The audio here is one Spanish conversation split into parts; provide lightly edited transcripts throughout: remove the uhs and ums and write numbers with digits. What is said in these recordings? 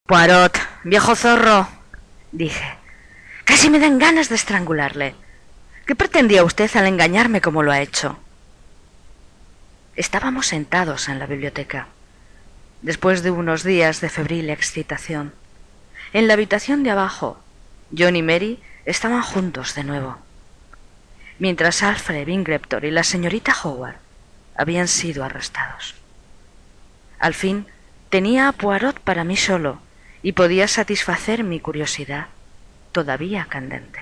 Poirot, viejo zorro, dije. Casi me dan ganas de estrangularle. ¿Qué pretendía usted al engañarme como lo ha hecho? Estábamos sentados en la biblioteca, después de unos días de febril excitación. En la habitación de abajo, John y Mary estaban juntos de nuevo, mientras Alfred Ingleptor y la señorita Howard habían sido arrestados. Al fin, tenía a Poirot para mí solo y podía satisfacer mi curiosidad, todavía candente.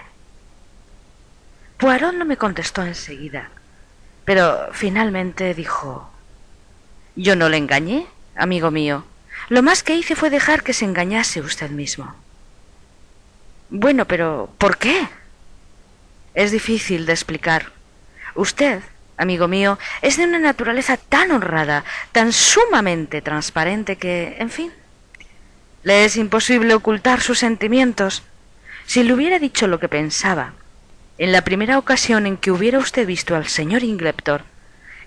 Poirot no me contestó enseguida, pero finalmente dijo: «Yo no le engañé, amigo mío. Lo más que hice fue dejar que se engañase usted mismo». «Bueno, pero ¿por qué?» «Es difícil de explicar. Usted, amigo mío, es de una naturaleza tan honrada, tan sumamente transparente que, en fin, le es imposible ocultar sus sentimientos. Si le hubiera dicho lo que pensaba, en la primera ocasión en que hubiera usted visto al señor Ingleptor,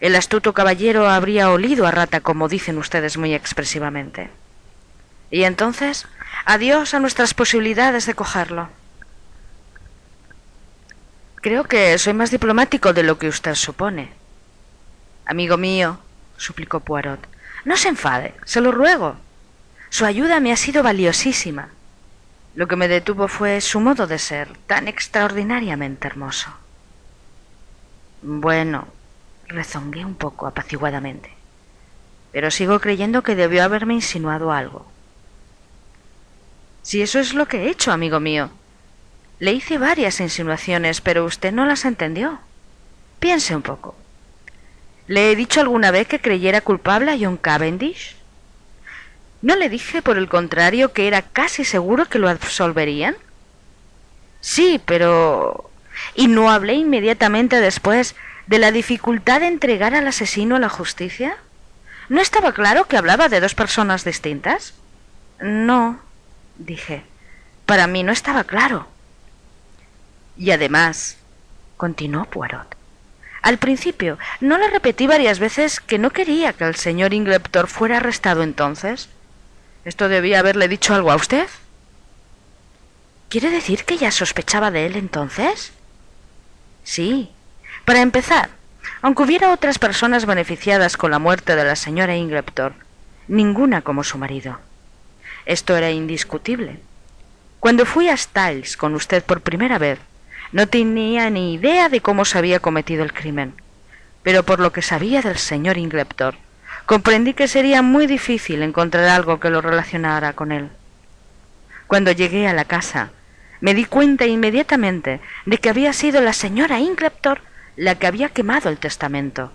el astuto caballero habría olido a rata, como dicen ustedes muy expresivamente. Y entonces, adiós a nuestras posibilidades de cogerlo». «Creo que soy más diplomático de lo que usted supone». «Amigo mío», suplicó Poirot, «no se enfade, se lo ruego. Su ayuda me ha sido valiosísima. Lo que me detuvo fue su modo de ser, tan extraordinariamente hermoso». «Bueno», rezongué un poco apaciguadamente, «pero sigo creyendo que debió haberme insinuado algo». «Si eso es lo que he hecho, amigo mío. Le hice varias insinuaciones, pero usted no las entendió. Piense un poco. ¿Le he dicho alguna vez que creyera culpable a John Cavendish? ¿No le dije, por el contrario, que era casi seguro que lo absolverían? Sí, pero... ¿Y no hablé inmediatamente después de la dificultad de entregar al asesino a la justicia? ¿No estaba claro que hablaba de dos personas distintas? No, dije, para mí no estaba claro. Y además, continuó Poirot, al principio no le repetí varias veces que no quería que el señor Ingleptor fuera arrestado entonces. ¿Esto debía haberle dicho algo a usted? ¿Quiere decir que ya sospechaba de él entonces? Sí. Para empezar, aunque hubiera otras personas beneficiadas con la muerte de la señora Ingleptor, ninguna como su marido. Esto era indiscutible. Cuando fui a Styles con usted por primera vez, no tenía ni idea de cómo se había cometido el crimen, pero por lo que sabía del señor Ingleptor, comprendí que sería muy difícil encontrar algo que lo relacionara con él. Cuando llegué a la casa, me di cuenta inmediatamente de que había sido la señora Ingleptor la que había quemado el testamento.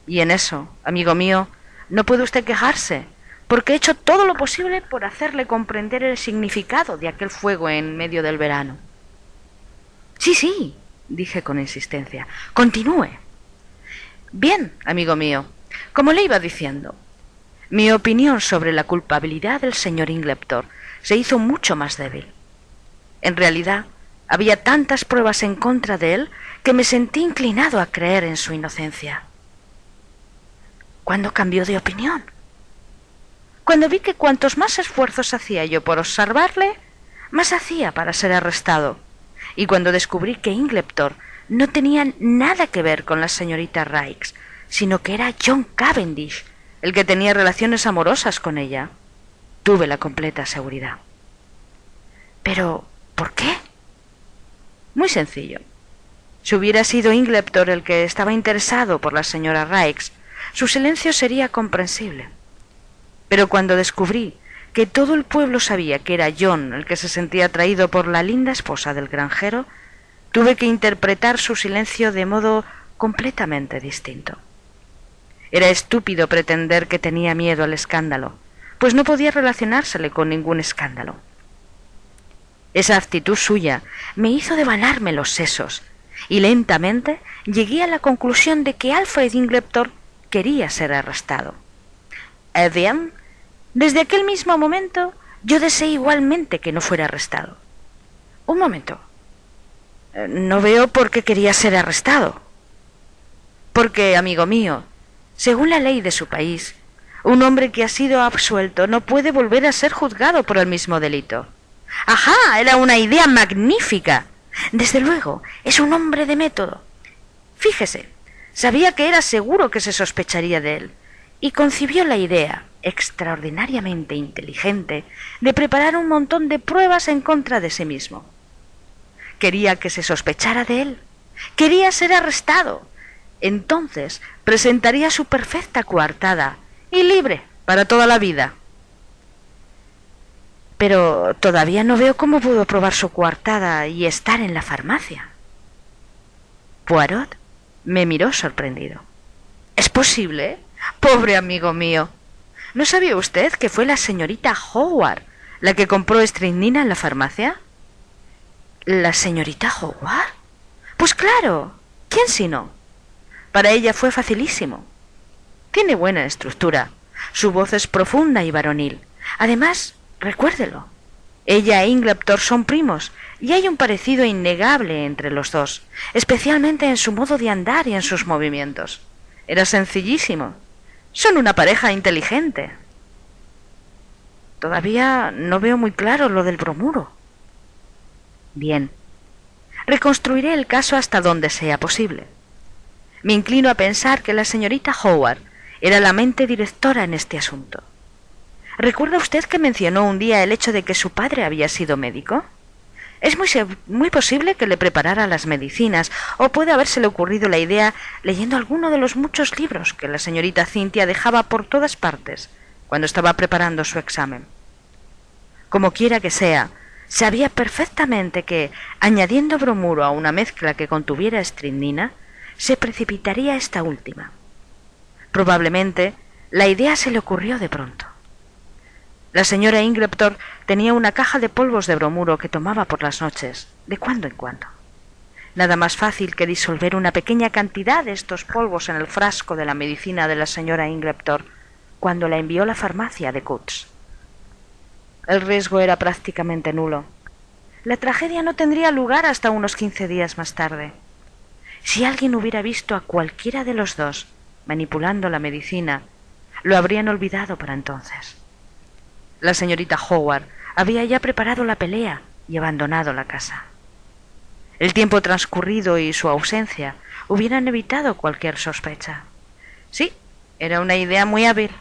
Y en eso, amigo mío, no puede usted quejarse, porque he hecho todo lo posible por hacerle comprender el significado de aquel fuego en medio del verano. Sí, sí, dije con insistencia, continúe. Bien, amigo mío, como le iba diciendo, mi opinión sobre la culpabilidad del señor Ingleptor se hizo mucho más débil. En realidad, había tantas pruebas en contra de él que me sentí inclinado a creer en su inocencia. ¿Cuándo cambió de opinión? Cuando vi que cuantos más esfuerzos hacía yo por observarle, más hacía para ser arrestado, y cuando descubrí que Ingleptor no tenía nada que ver con la señorita Raikes, sino que era John Cavendish el que tenía relaciones amorosas con ella, tuve la completa seguridad. Pero, ¿por qué? Muy sencillo. Si hubiera sido Ingleptor el que estaba interesado por la señora Raikes, su silencio sería comprensible. Pero cuando descubrí que todo el pueblo sabía que era John el que se sentía atraído por la linda esposa del granjero, tuve que interpretar su silencio de modo completamente distinto. Era estúpido pretender que tenía miedo al escándalo, pues no podía relacionársele con ningún escándalo. Esa actitud suya me hizo devanarme los sesos, y lentamente llegué a la conclusión de que Alfred Ingleptor quería ser arrestado. Bien, desde aquel mismo momento yo deseé igualmente que no fuera arrestado. Un momento. No veo por qué quería ser arrestado, Porque, amigo mío, según la ley de su país, un hombre que ha sido absuelto no puede volver a ser juzgado por el mismo delito. ¡Ajá! Era una idea magnífica. Desde luego, es un hombre de método. Fíjese, sabía que era seguro que se sospecharía de él, y concibió la idea, extraordinariamente inteligente, de preparar un montón de pruebas en contra de sí mismo. Quería que se sospechara de él. Quería ser arrestado. Entonces presentaría su perfecta coartada y libre para toda la vida. Pero todavía no veo cómo pudo probar su coartada y estar en la farmacia. Poirot me miró sorprendido. ¿Es posible? Pobre amigo mío. ¿No sabía usted que fue la señorita Howard la que compró estricnina en la farmacia? ¿La señorita Howard? Pues claro. ¿Quién si no? Para ella fue facilísimo. Tiene buena estructura. Su voz es profunda y varonil. Además, recuérdelo, ella e Ingleptor son primos y hay un parecido innegable entre los dos, especialmente en su modo de andar y en sus movimientos. Era sencillísimo. Son una pareja inteligente. Todavía no veo muy claro lo del bromuro. Bien. Reconstruiré el caso hasta donde sea posible. Me inclino a pensar que la señorita Howard era la mente directora en este asunto. ¿Recuerda usted que mencionó un día el hecho de que su padre había sido médico? Es muy posible que le preparara las medicinas, o puede habérsele ocurrido la idea leyendo alguno de los muchos libros que la señorita Cynthia dejaba por todas partes cuando estaba preparando su examen. Como quiera que sea, sabía perfectamente que, añadiendo bromuro a una mezcla que contuviera estricnina, se precipitaría esta última. Probablemente la idea se le ocurrió de pronto. La señora Ingleptor tenía una caja de polvos de bromuro que tomaba por las noches, de cuando en cuando. Nada más fácil que disolver una pequeña cantidad de estos polvos en el frasco de la medicina de la señora Ingleptor cuando la envió a la farmacia de Coutts. El riesgo era prácticamente nulo. La tragedia no tendría lugar hasta unos 15 días más tarde. Si alguien hubiera visto a cualquiera de los dos manipulando la medicina, lo habrían olvidado para entonces. La señorita Howard había ya preparado la pelea y abandonado la casa. El tiempo transcurrido y su ausencia hubieran evitado cualquier sospecha. Sí, era una idea muy hábil.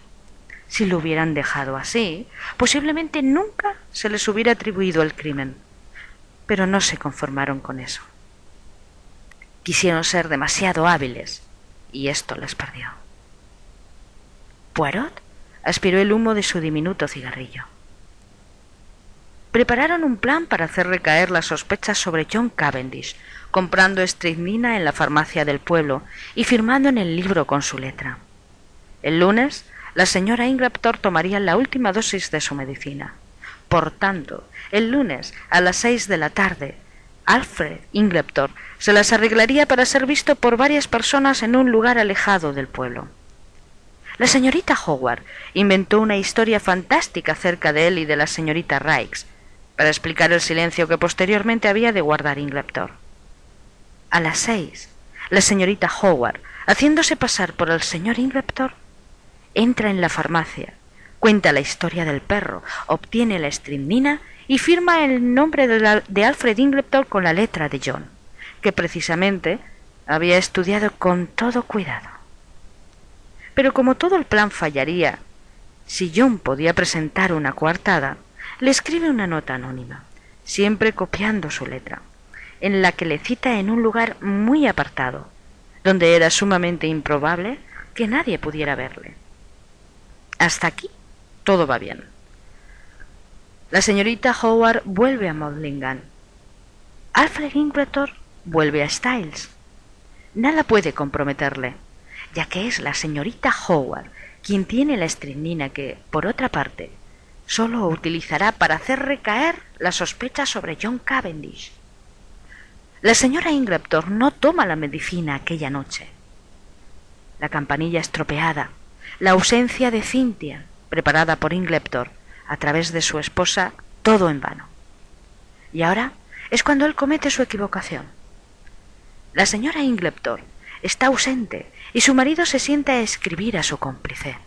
Si lo hubieran dejado así, posiblemente nunca se les hubiera atribuido el crimen. Pero no se conformaron con eso. Quisieron ser demasiado hábiles, y esto les perdió. Poirot aspiró el humo de su diminuto cigarrillo. Prepararon un plan para hacer recaer las sospechas sobre John Cavendish, comprando estricnina en la farmacia del pueblo y firmando en el libro con su letra. El lunes, la señora Ingleptor tomaría la última dosis de su medicina. Por tanto, el lunes, a las 6 de la tarde, Alfred Ingleptor se las arreglaría para ser visto por varias personas en un lugar alejado del pueblo. La señorita Howard inventó una historia fantástica acerca de él y de la señorita Raikes, para explicar el silencio que posteriormente había de guardar Ingleptor. A las 6, la señorita Howard, haciéndose pasar por el señor Ingleptor, entra en la farmacia, cuenta la historia del perro, obtiene la estricnina y firma el nombre de Alfred Ingleptor con la letra de John, que precisamente había estudiado con todo cuidado. Pero como todo el plan fallaría, si John podía presentar una coartada, le escribe una nota anónima, siempre copiando su letra, en la que le cita en un lugar muy apartado, donde era sumamente improbable que nadie pudiera verle. Hasta aquí todo va bien. La señorita Howard vuelve a Modlingham. Alfred Ingleptor vuelve a Styles. Nada puede comprometerle, ya que es la señorita Howard quien tiene la estricnina que, por otra parte, solo utilizará para hacer recaer la sospecha sobre John Cavendish. La señora Ingleptor no toma la medicina aquella noche. La campanilla estropeada, la ausencia de Cynthia, preparada por Ingleptor a través de su esposa, todo en vano. Y ahora es cuando él comete su equivocación. La señora Ingleptor está ausente y su marido se sienta a escribir a su cómplice,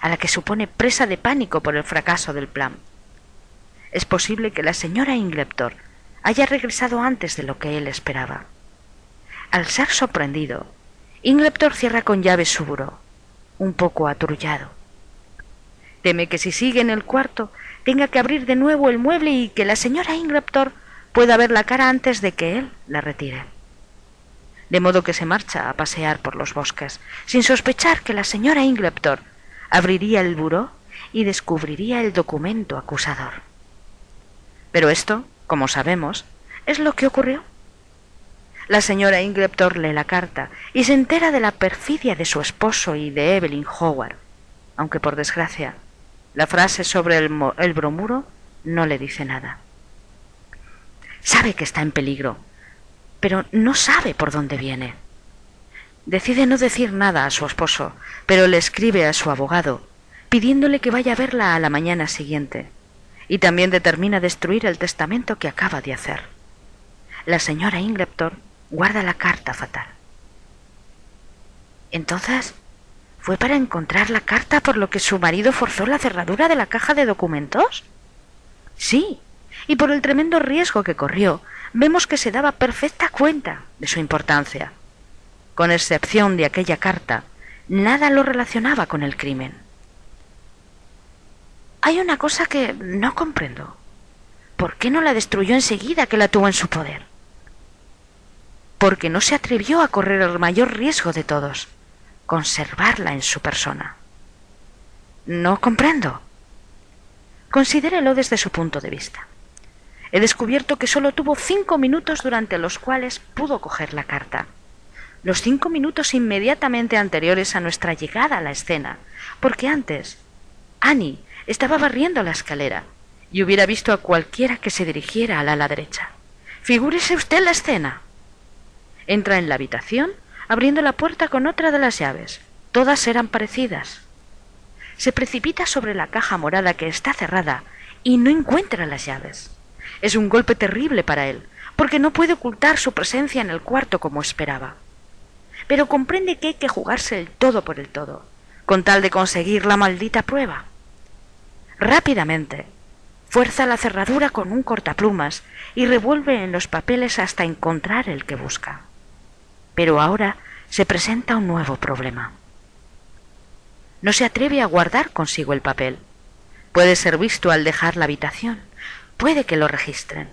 a la que supone presa de pánico por el fracaso del plan. Es posible que la señora Ingleptor haya regresado antes de lo que él esperaba. Al ser sorprendido, Ingleptor cierra con llave su buró, un poco atrullado. Teme que si sigue en el cuarto tenga que abrir de nuevo el mueble y que la señora Ingleptor pueda ver la cara antes de que él la retire. De modo que se marcha a pasear por los bosques, sin sospechar que la señora Ingleptor abriría el buró y descubriría el documento acusador. Pero esto, como sabemos, es lo que ocurrió. La señora Ingleptor lee la carta y se entera de la perfidia de su esposo y de Evelyn Howard, aunque por desgracia la frase sobre el bromuro no le dice nada. Sabe que está en peligro, pero no sabe por dónde viene. Decide no decir nada a su esposo, pero le escribe a su abogado, pidiéndole que vaya a verla a la mañana siguiente, y también determina destruir el testamento que acaba de hacer. La señora Ingleptor guarda la carta fatal. Entonces, ¿fue para encontrar la carta por lo que su marido forzó la cerradura de la caja de documentos? Sí, y por el tremendo riesgo que corrió, vemos que se daba perfecta cuenta de su importancia. Con excepción de aquella carta, nada lo relacionaba con el crimen. Hay una cosa que no comprendo. ¿Por qué no la destruyó enseguida que la tuvo en su poder? Porque no se atrevió a correr el mayor riesgo de todos, conservarla en su persona. No comprendo. Considérelo desde su punto de vista. He descubierto que solo tuvo 5 minutos durante los cuales pudo coger la carta. Los 5 minutos inmediatamente anteriores a nuestra llegada a la escena, porque antes Annie estaba barriendo la escalera y hubiera visto a cualquiera que se dirigiera al ala derecha. Figúrese usted la escena. Entra en la habitación abriendo la puerta con otra de las llaves. Todas eran parecidas. Se precipita sobre la caja morada que está cerrada y no encuentra las llaves. Es un golpe terrible para él, porque no puede ocultar su presencia en el cuarto como esperaba. Pero comprende que hay que jugarse el todo por el todo, con tal de conseguir la maldita prueba. Rápidamente, fuerza la cerradura con un cortaplumas y revuelve en los papeles hasta encontrar el que busca. Pero ahora se presenta un nuevo problema. No se atreve a guardar consigo el papel. Puede ser visto al dejar la habitación. Puede que lo registren.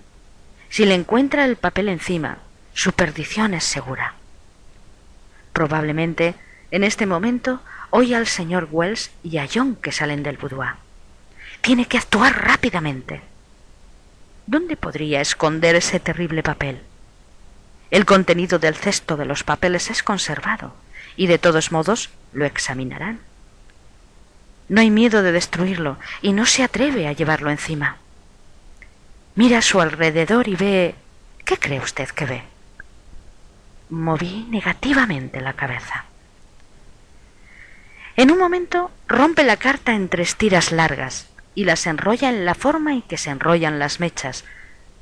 Si le encuentra el papel encima, su perdición es segura. Probablemente, en este momento, oye al señor Wells y a John que salen del boudoir. Tiene que actuar rápidamente. ¿Dónde podría esconder ese terrible papel? El contenido del cesto de los papeles es conservado, y de todos modos lo examinarán. No hay miedo de destruirlo, y no se atreve a llevarlo encima. Mira a su alrededor y ve... ¿Qué cree usted que ve? Moví negativamente la cabeza. En un momento rompe la carta en 3 tiras largas y las enrolla en la forma en que se enrollan las mechas,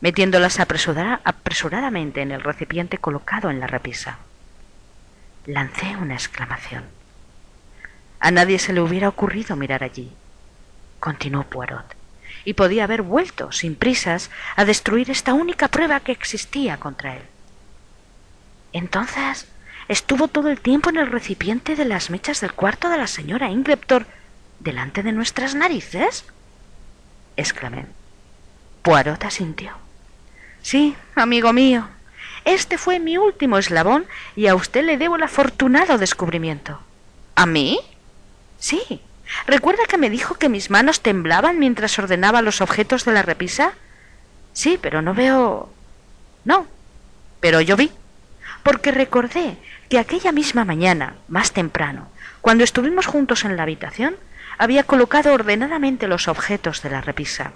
metiéndolas apresuradamente en el recipiente colocado en la repisa. Lancé una exclamación. A nadie se le hubiera ocurrido mirar allí, continuó Poirot, y podía haber vuelto, sin prisas, a destruir esta única prueba que existía contra él. Entonces, ¿estuvo todo el tiempo en el recipiente de las mechas del cuarto de la señora Ingleptor delante de nuestras narices? Exclamé. Poirot asintió. Sí, amigo mío, este fue mi último eslabón y a usted le debo el afortunado descubrimiento. ¿A mí? Sí. ¿Recuerda que me dijo que mis manos temblaban mientras ordenaba los objetos de la repisa? Sí, pero no veo... No, pero yo vi. Porque recordé que aquella misma mañana, más temprano, cuando estuvimos juntos en la habitación, había colocado ordenadamente los objetos de la repisa.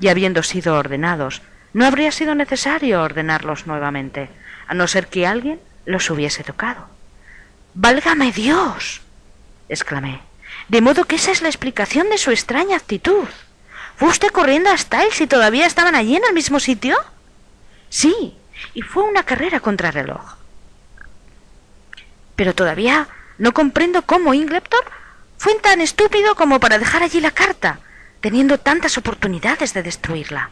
Y habiendo sido ordenados, no habría sido necesario ordenarlos nuevamente, a no ser que alguien los hubiese tocado. ¡Válgame Dios!, exclamé. De modo que esa es la explicación de su extraña actitud. ¿Fue usted corriendo a Styles y todavía estaban allí en el mismo sitio? Sí, y fue una carrera contrarreloj. Pero todavía no comprendo cómo Ingleptor fue tan estúpido como para dejar allí la carta, teniendo tantas oportunidades de destruirla.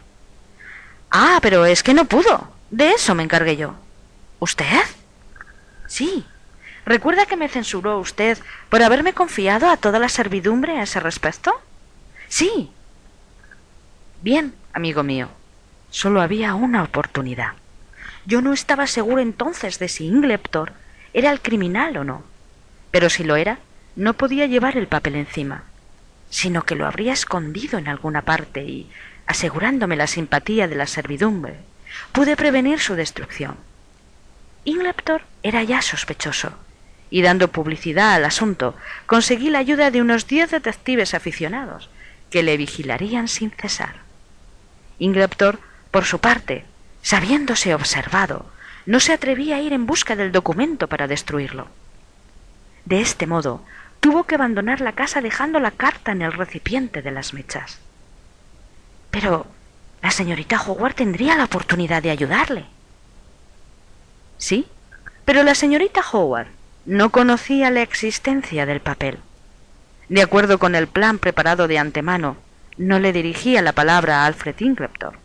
Ah, pero es que no pudo. De eso me encargué yo. ¿Usted? Sí. ¿Recuerda que me censuró usted por haberme confiado a toda la servidumbre a ese respecto? Sí. Bien, amigo mío. Solo había una oportunidad. Yo no estaba seguro entonces de si Ingleptor era el criminal o no. Pero si lo era, no podía llevar el papel encima, sino que lo habría escondido en alguna parte y, asegurándome la simpatía de la servidumbre, pude prevenir su destrucción. Ingleptor era ya sospechoso, y dando publicidad al asunto, conseguí la ayuda de unos 10 detectives aficionados que le vigilarían sin cesar. Ingleptor, por su parte, sabiéndose observado, no se atrevía a ir en busca del documento para destruirlo. De este modo, tuvo que abandonar la casa dejando la carta en el recipiente de las mechas. Pero la señorita Howard tendría la oportunidad de ayudarle. Sí, pero la señorita Howard no conocía la existencia del papel. De acuerdo con el plan preparado de antemano, no le dirigía la palabra a Alfred Ingleptor.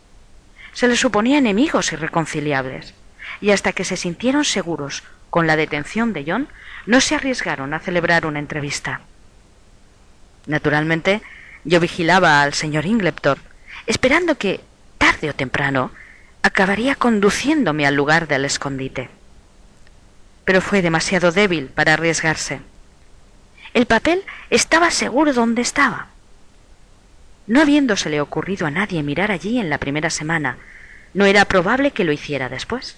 Se le suponía enemigos irreconciliables, y hasta que se sintieron seguros con la detención de John, no se arriesgaron a celebrar una entrevista. Naturalmente, yo vigilaba al señor Ingleptor, esperando que, tarde o temprano, acabaría conduciéndome al lugar del escondite. Pero fue demasiado débil para arriesgarse. El papel estaba seguro donde estaba. No habiéndosele ocurrido a nadie mirar allí en la primera semana, no era probable que lo hiciera después.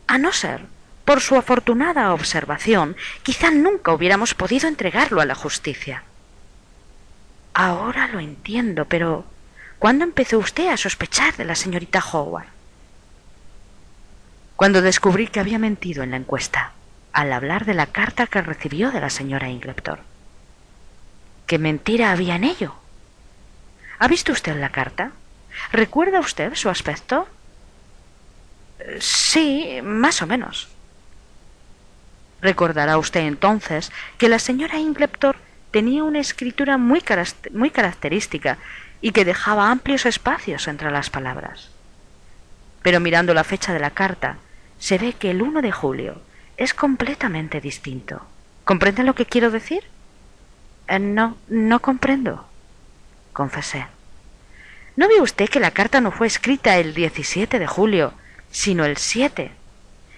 A no ser por su afortunada observación, quizá nunca hubiéramos podido entregarlo a la justicia. Ahora lo entiendo, pero ¿cuándo empezó usted a sospechar de la señorita Howard? Cuando descubrí que había mentido en la encuesta, al hablar de la carta que recibió de la señora Ingleptor. ¿Qué mentira había en ello? ¿Ha visto usted la carta? ¿Recuerda usted su aspecto? Sí, más o menos. Recordará usted entonces que la señora Ingleptor tenía una escritura muy característica y que dejaba amplios espacios entre las palabras. Pero mirando la fecha de la carta, se ve que el 1 de julio es completamente distinto. ¿Comprende lo que quiero decir? No comprendo, confesé. ¿No ve usted que la carta no fue escrita el 17 de julio, sino el 7,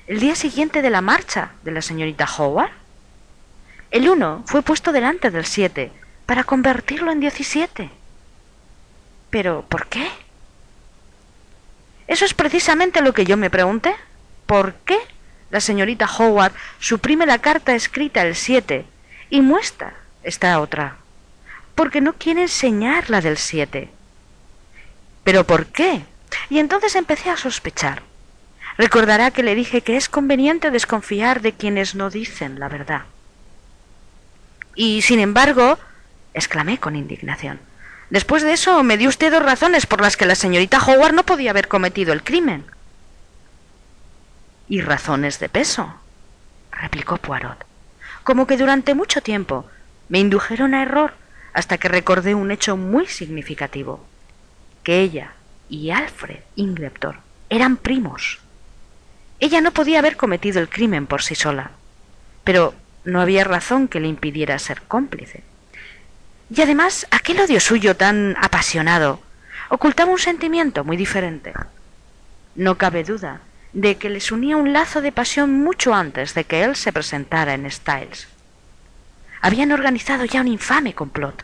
el día siguiente de la marcha de la señorita Howard? El 1 fue puesto delante del 7 para convertirlo en 17. ¿Pero por qué? Eso es precisamente lo que yo me pregunté. ¿Por qué la señorita Howard suprime la carta escrita el 7 y muestra esta otra? Porque no quiere enseñar la del 7. ¿Pero por qué? Y entonces empecé a sospechar. Recordará que le dije que es conveniente desconfiar de quienes no dicen la verdad. Y, sin embargo, exclamé con indignación, después de eso me dio usted 2 razones por las que la señorita Howard no podía haber cometido el crimen. Y razones de peso, replicó Poirot, como que durante mucho tiempo me indujeron a error hasta que recordé un hecho muy significativo, que ella y Alfred Ingleptor eran primos. Ella no podía haber cometido el crimen por sí sola, pero no había razón que le impidiera ser cómplice. Y además, aquel odio suyo tan apasionado ocultaba un sentimiento muy diferente. No cabe duda de que les unía un lazo de pasión mucho antes de que él se presentara en Styles. Habían organizado ya un infame complot.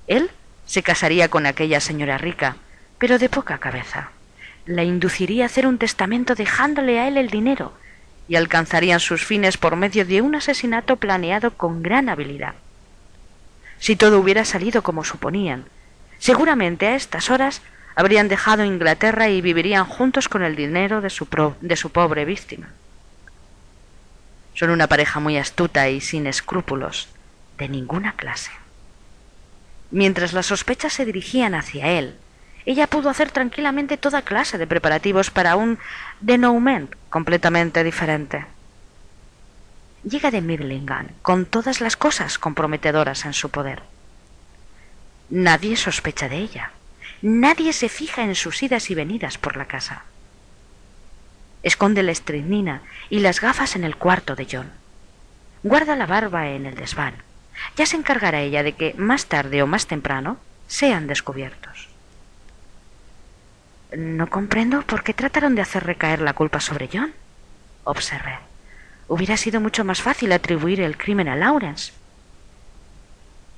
Él se casaría con aquella señora rica, pero de poca cabeza. La induciría a hacer un testamento dejándole a él el dinero y alcanzarían sus fines por medio de un asesinato planeado con gran habilidad. Si todo hubiera salido como suponían, seguramente a estas horas habrían dejado Inglaterra y vivirían juntos con el dinero de su pobre víctima. Son una pareja muy astuta y sin escrúpulos, de ninguna clase. Mientras las sospechas se dirigían hacia él, ella pudo hacer tranquilamente toda clase de preparativos para un denouement completamente diferente. llega de Midlingham con todas las cosas comprometedoras en su poder. Nadie sospecha de ella. Nadie se fija en sus idas y venidas por la casa. Esconde la estricnina y las gafas en el cuarto de John. Guarda la barba en el desván. Ya se encargará ella de que más tarde o más temprano sean descubiertos. No comprendo por qué trataron de hacer recaer la culpa sobre John, observé. Hubiera sido mucho más fácil atribuir el crimen a Lawrence.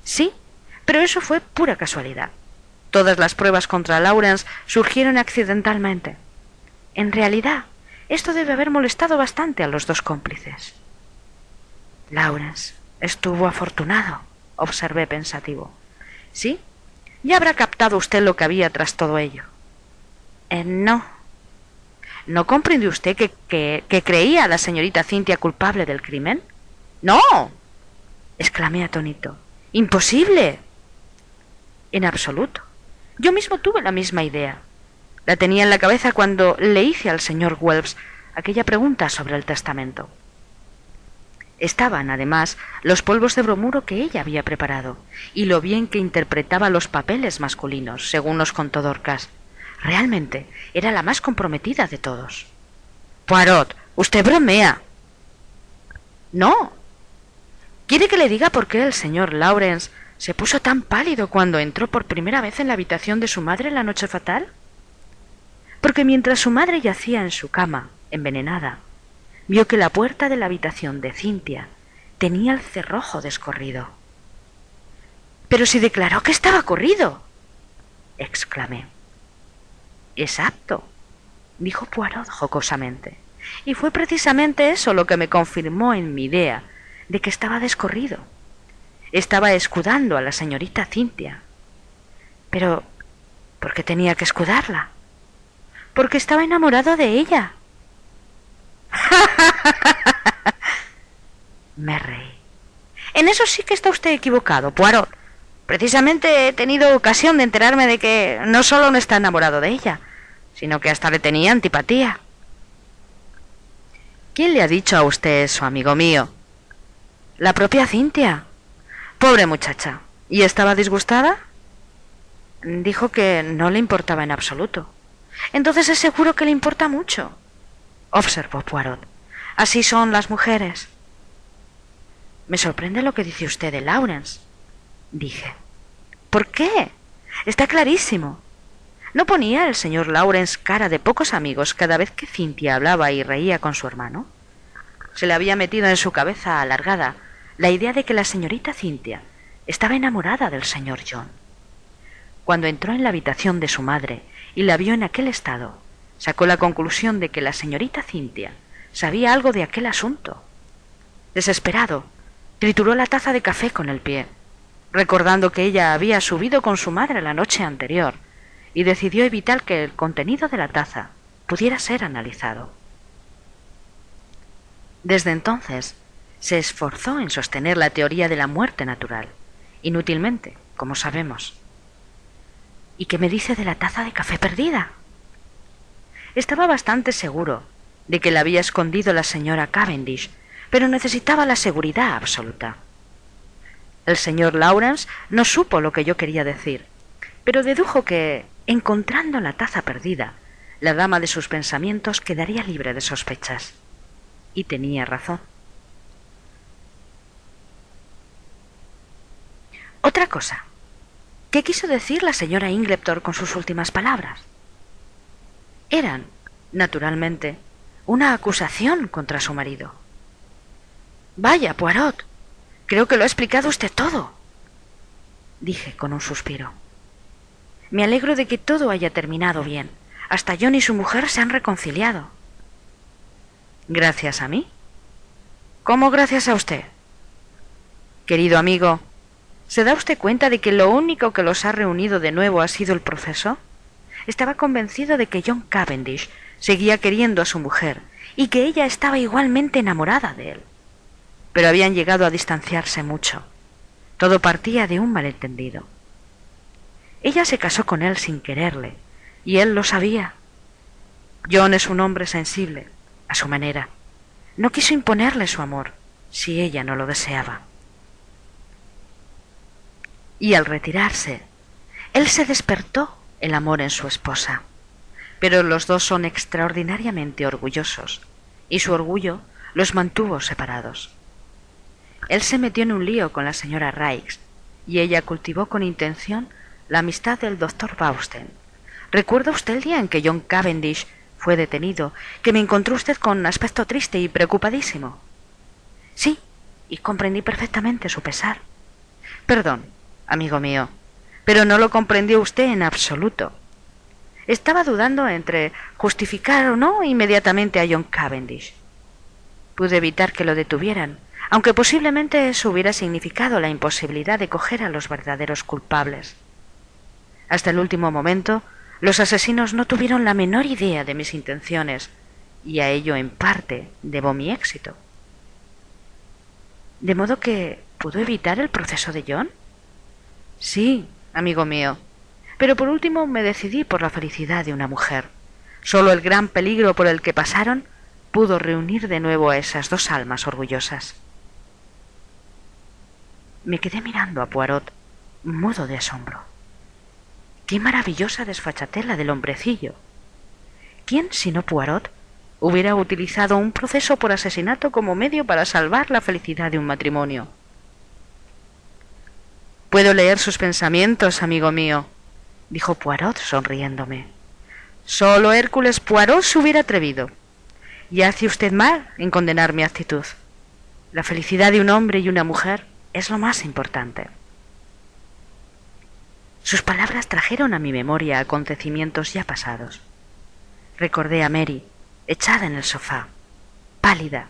Sí, pero eso fue pura casualidad. Todas las pruebas contra Lawrence surgieron accidentalmente. En realidad, esto debe haber molestado bastante a los dos cómplices. Lawrence estuvo afortunado, observé pensativo. ¿Sí? Ya habrá captado usted lo que había tras todo ello. No. ¿No comprendió usted que creía a la señorita Cynthia culpable del crimen? ¡No!, exclamé atónito. ¡Imposible! En absoluto. Yo mismo tuve la misma idea. La tenía en la cabeza cuando le hice al señor Wells aquella pregunta sobre el testamento. Estaban, además, los polvos de bromuro que ella había preparado, y lo bien que interpretaba los papeles masculinos, según nos contó Dorcas. Realmente era la más comprometida de todos. Poirot, usted bromea. No. ¿Quiere que le diga por qué el señor Lawrence se puso tan pálido cuando entró por primera vez en la habitación de su madre la noche fatal? Porque mientras su madre yacía en su cama, envenenada, vio que la puerta de la habitación de Cynthia tenía el cerrojo descorrido. —¡Pero si declaró que estaba corrido! —exclamé. —Exacto —dijo Poirot jocosamente—, y fue precisamente eso lo que me confirmó en mi idea de que estaba descorrido. Estaba escudando a la señorita Cynthia. Pero, ¿por qué tenía que escudarla? Porque estaba enamorado de ella. Me reí. En eso sí que está usted equivocado, Poirot. Precisamente he tenido ocasión de enterarme de que no solo no está enamorado de ella, sino que hasta le tenía antipatía. ¿Quién le ha dicho a usted eso, amigo mío? La propia Cynthia. Pobre muchacha. ¿Y estaba disgustada? Dijo que no le importaba en absoluto. Entonces es seguro que le importa mucho, observó Poirot. Así son las mujeres. Me sorprende lo que dice usted de Lawrence, dije. ¿Por qué? Está clarísimo. ¿No ponía el señor Lawrence cara de pocos amigos cada vez que Cynthia hablaba y reía con su hermano? Se le había metido en su cabeza alargada la idea de que la señorita Cynthia estaba enamorada del señor John. Cuando entró en la habitación de su madre y la vio en aquel estado, sacó la conclusión de que la señorita Cynthia sabía algo de aquel asunto. Desesperado, trituró la taza de café con el pie, recordando que ella había subido con su madre la noche anterior, y decidió evitar que el contenido de la taza pudiera ser analizado. Desde entonces, se esforzó en sostener la teoría de la muerte natural, inútilmente, como sabemos. ¿Y qué me dice de la taza de café perdida? Estaba bastante seguro de que la había escondido la señora Cavendish, pero necesitaba la seguridad absoluta. El señor Lawrence no supo lo que yo quería decir, pero dedujo que, encontrando la taza perdida, la dama de sus pensamientos quedaría libre de sospechas. Y tenía razón. Otra cosa. ¿Qué quiso decir la señora Ingleptor con sus últimas palabras? Eran, naturalmente, una acusación contra su marido. Vaya, Poirot, creo que lo ha explicado usted todo, dije con un suspiro. Me alegro de que todo haya terminado bien. Hasta John y su mujer se han reconciliado. ¿Gracias a mí? ¿Cómo gracias a usted? Querido amigo, ¿se da usted cuenta de que lo único que los ha reunido de nuevo ha sido el proceso? Estaba convencido de que John Cavendish seguía queriendo a su mujer y que ella estaba igualmente enamorada de él. Pero habían llegado a distanciarse mucho. Todo partía de un malentendido. Ella se casó con él sin quererle, y él lo sabía. John es un hombre sensible, a su manera. No quiso imponerle su amor, si ella no lo deseaba. Y al retirarse, él se despertó el amor en su esposa. Pero los dos son extraordinariamente orgullosos, y su orgullo los mantuvo separados. Él se metió en un lío con la señora Raikes, y ella cultivó con intención la amistad del doctor Bausten. ¿Recuerda usted el día en que John Cavendish fue detenido, que me encontró usted con aspecto triste y preocupadísimo? Sí, y comprendí perfectamente su pesar. Perdón, amigo mío, pero no lo comprendió usted en absoluto. Estaba dudando entre justificar o no inmediatamente a John Cavendish. Pude evitar que lo detuvieran, aunque posiblemente eso hubiera significado la imposibilidad de coger a los verdaderos culpables. Hasta el último momento, los asesinos no tuvieron la menor idea de mis intenciones, y a ello en parte debo mi éxito. ¿De modo que pudo evitar el proceso de John? Sí, amigo mío, pero por último me decidí por la felicidad de una mujer. Solo el gran peligro por el que pasaron pudo reunir de nuevo a esas dos almas orgullosas. Me quedé mirando a Poirot, mudo de asombro. ¡Qué maravillosa desfachatez la del hombrecillo! ¿Quién, sino Poirot, hubiera utilizado un proceso por asesinato como medio para salvar la felicidad de un matrimonio? Puedo leer sus pensamientos, amigo mío, dijo Poirot sonriéndome. Solo Hércules Poirot se hubiera atrevido. Y hace usted mal en condenar mi actitud. La felicidad de un hombre y una mujer es lo más importante. Sus palabras trajeron a mi memoria acontecimientos ya pasados. Recordé a Mary, echada en el sofá, pálida,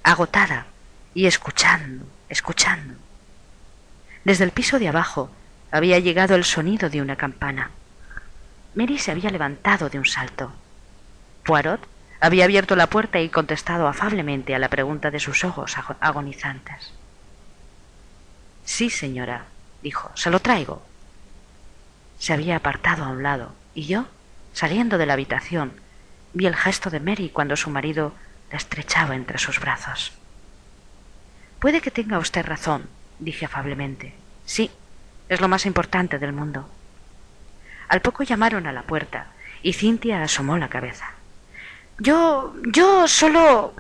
agotada y escuchando. Desde el piso de abajo había llegado el sonido de una campana. Mary se había levantado de un salto. Poirot había abierto la puerta y contestado afablemente a la pregunta de sus ojos agonizantes. Sí, señora, dijo, se lo traigo. Se había apartado a un lado, y yo, saliendo de la habitación, vi el gesto de Mary cuando su marido la estrechaba entre sus brazos. Puede que tenga usted razón, dije afablemente. Sí, es lo más importante del mundo. Al poco llamaron a la puerta, y Cynthia asomó la cabeza. Yo solo...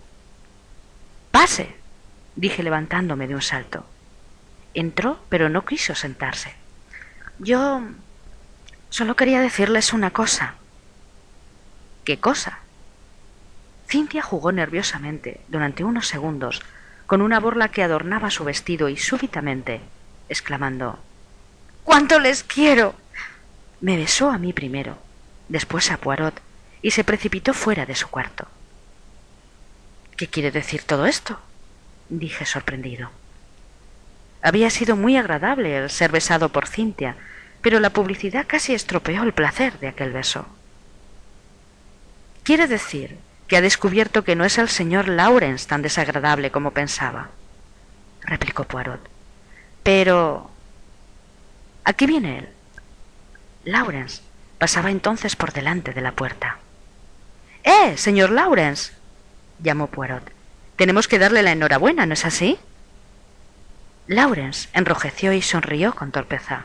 Pase, dije levantándome de un salto. Entró, pero no quiso sentarse. Yo solo quería decirles una cosa. ¿Qué cosa? Cynthia jugó nerviosamente durante unos segundos con una borla que adornaba su vestido y súbitamente, exclamando: «¡Cuánto les quiero!», me besó a mí primero, después a Poirot, y se precipitó fuera de su cuarto. «¿Qué quiere decir todo esto?», dije sorprendido. Había sido muy agradable el ser besado por Cynthia, pero la publicidad casi estropeó el placer de aquel beso. «Quiere decir que ha descubierto que no es el señor Lawrence tan desagradable como pensaba», replicó Poirot. «Pero... ¿a qué viene él?». Lawrence pasaba entonces por delante de la puerta. Señor Lawrence!, llamó Poirot. «Tenemos que darle la enhorabuena, ¿no es así?». Lawrence enrojeció y sonrió con torpeza.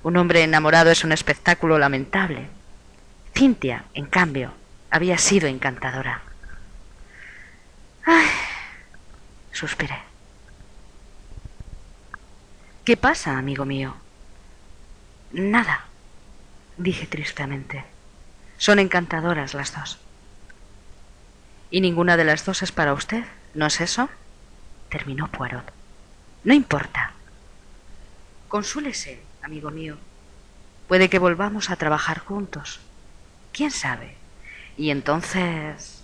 Un hombre enamorado es un espectáculo lamentable. Cynthia, en cambio, había sido encantadora. «Ay», suspiré. «¿Qué pasa, amigo mío?». «Nada», dije tristemente. «Son encantadoras las dos». «Y ninguna de las dos es para usted, ¿no es eso?», terminó Poirot. «No importa. Consúlese, amigo mío. Puede que volvamos a trabajar juntos. ¿Quién sabe? Y entonces...».